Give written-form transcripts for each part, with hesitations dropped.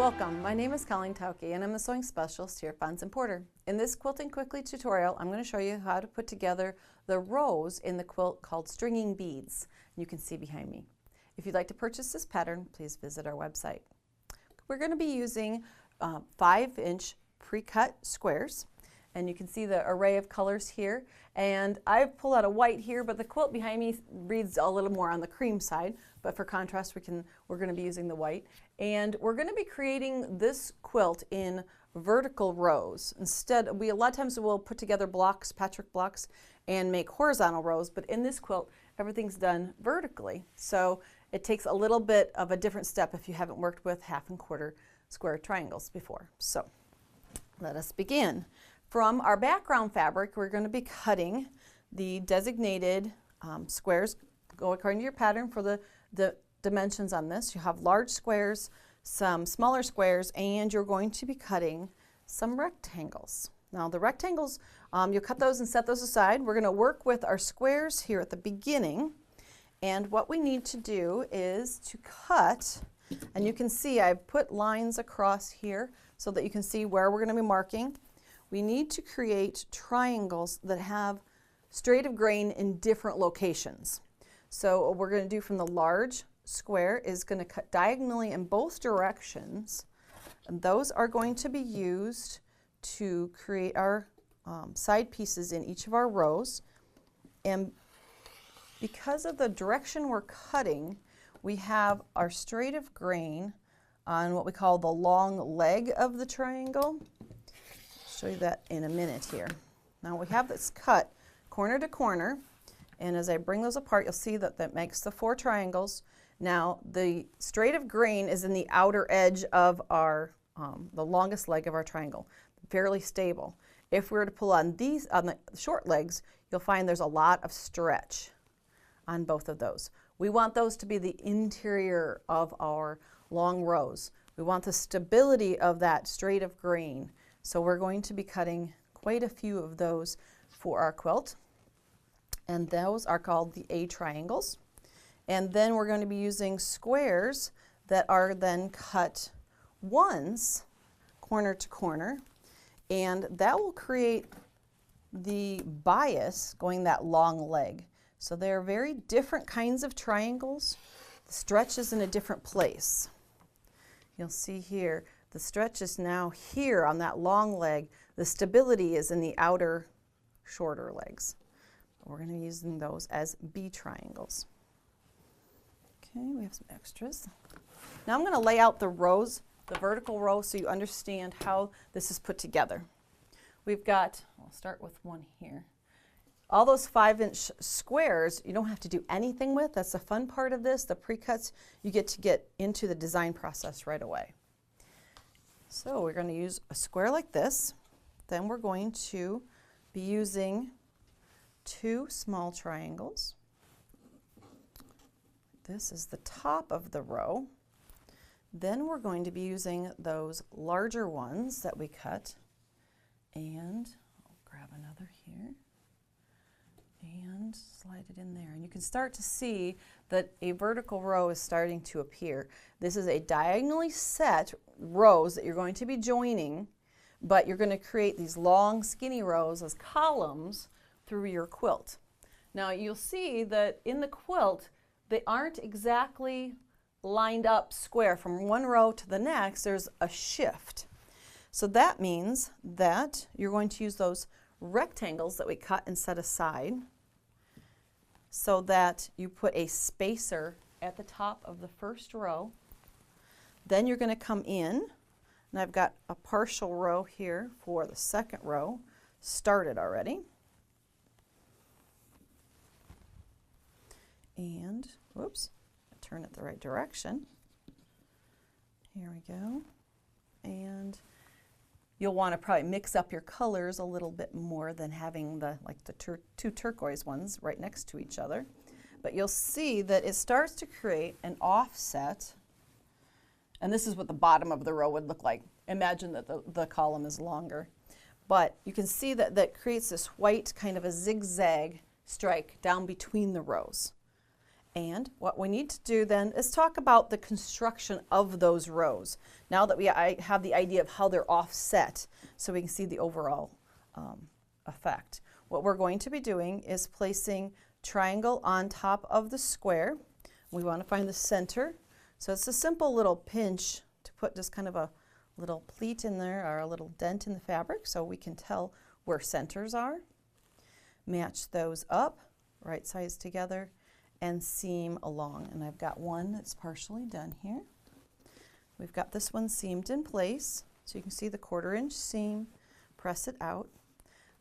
Welcome, my name is Colleen Tauke and I'm the sewing specialist here at Fons and Porter. In this Quilting Quickly tutorial, I'm going to show you how to put together the rows in the quilt called stringing beads. You can see behind me. If you'd like to purchase this pattern, please visit our website. We're going to be using 5-inch pre-cut squares, and you can see the array of colors here. And I've pulled out a white here, but the quilt behind me reads a little more on the cream side. But for contrast, we're going to be using the white. And we're going to be creating this quilt in vertical rows. Instead, a lot of times we'll put together blocks, patchwork blocks, and make horizontal rows. But in this quilt, everything's done vertically. So it takes a little bit of a different step if you haven't worked with 1/2 and 1/4 square triangles before. So let us begin. From our background fabric, we're going to be cutting the designated squares. Go according to your pattern for the dimensions on this. You have large squares, some smaller squares, and you're going to be cutting some rectangles. Now the rectangles, you'll cut those and set those aside. We're going to work with our squares here at the beginning, and what we need to do is to cut, and you can see I've put lines across here so that you can see where we're going to be marking. We need to create triangles that have straight of grain in different locations. So what we're going to do from the large square is going to cut diagonally in both directions, and those are going to be used to create our side pieces in each of our rows. And because of the direction we're cutting, we have our straight of grain on what we call the long leg of the triangle. Show you that in a minute here. Now we have this cut corner to corner, and as I bring those apart, you'll see that that makes the 4 triangles. Now the straight of grain is in the outer edge of our the longest leg of our triangle, fairly stable. If we were to pull on these on the short legs, you'll find there's a lot of stretch on both of those. We want those to be the interior of our long rows. We want the stability of that straight of grain. So we're going to be cutting quite a few of those for our quilt. And those are called the A triangles. And then we're going to be using squares that are then cut once, corner to corner. And that will create the bias going that long leg. So they're very different kinds of triangles. The stretch is in a different place. You'll see here, the stretch is now here on that long leg. The stability is in the outer, shorter legs. We're going to be using those as B triangles. Okay, we have some extras. Now I'm going to lay out the rows, the vertical row, so you understand how this is put together. We've got, I'll start with one here. All those 5-inch squares you don't have to do anything with. That's the fun part of this. The pre-cuts, you get to get into the design process right away. So we're going to use a square like this. Then we're going to be using 2 small triangles. This is the top of the row. Then we're going to be using those larger ones that we cut. And I'll grab another here and slide it in there. And you can start to see that a vertical row is starting to appear. This is a diagonally set rows that you're going to be joining, but you're going to create these long skinny rows as columns through your quilt. Now you'll see that in the quilt they aren't exactly lined up square from one row to the next. There's a shift. So that means that you're going to use those rectangles that we cut and set aside so that you put a spacer at the top of the first row. Then you're going to come in, and I've got a partial row here for the second row started already. And, whoops, turn it the right direction. Here we go. And you'll want to probably mix up your colors a little bit more than having the two turquoise ones right next to each other. But you'll see that it starts to create an offset, and this is what the bottom of the row would look like. Imagine that the column is longer. But you can see that that creates this white kind of a zigzag strike down between the rows. And what we need to do then is talk about the construction of those rows. Now that I have the idea of how they're offset, so we can see the overall effect. What we're going to be doing is placing triangle on top of the square. We want to find the center. So it's a simple little pinch to put just kind of a little pleat in there or a little dent in the fabric so we can tell where centers are. Match those up, right sides together, and seam along. And I've got one that's partially done here. We've got this one seamed in place, so you can see the 1/4 inch seam, press it out.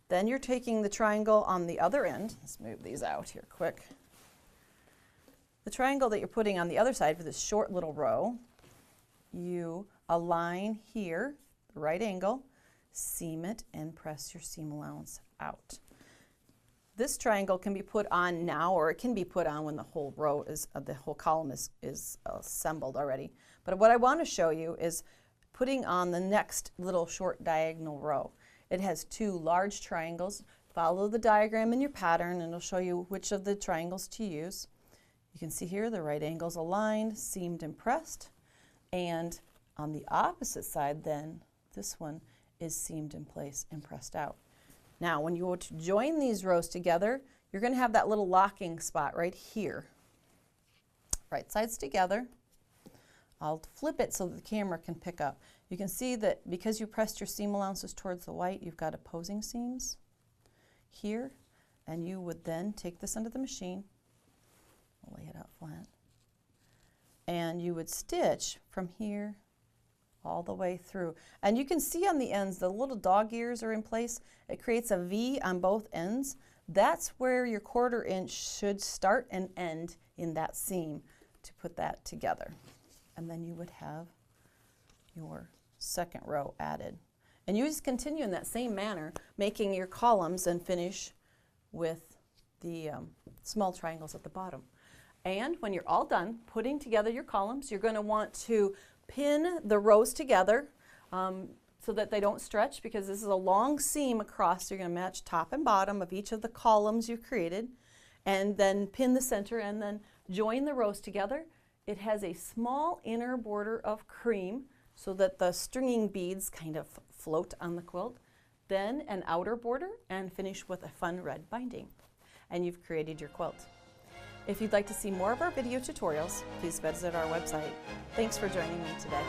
Then you're taking the triangle on the other end. Let's move these out here quick. The triangle that you're putting on the other side for this short little row, you align here, the right angle, seam it, and press your seam allowance out. This triangle can be put on now, or it can be put on when the whole row is, the whole column is assembled already. But what I want to show you is putting on the next little short diagonal row. It has 2 large triangles. Follow the diagram in your pattern and it'll show you which of the triangles to use. You can see here the right angles aligned, seamed and pressed. And on the opposite side then, this one is seamed in place and pressed out. Now when you go to join these rows together, you're going to have that little locking spot right here. Right sides together. I'll flip it so that the camera can pick up. You can see that because you pressed your seam allowances towards the white, you've got opposing seams here, and you would then take this under the machine, lay it out flat, and you would stitch from here all the way through. And you can see on the ends, the little dog ears are in place. It creates a V on both ends. That's where your 1/4 inch should start and end in that seam to put that together. And then you would have your second row added. And you just continue in that same manner, making your columns and finish with the small triangles at the bottom. And when you're all done putting together your columns, you're going to want to pin the rows together so that they don't stretch, because this is a long seam across. So you're going to match top and bottom of each of the columns you've created, and then pin the center and then join the rows together. It has a small inner border of cream so that the stringing beads kind of float on the quilt. Then an outer border, and finish with a fun red binding. And you've created your quilt. If you'd like to see more of our video tutorials, please visit our website. Thanks for joining me today.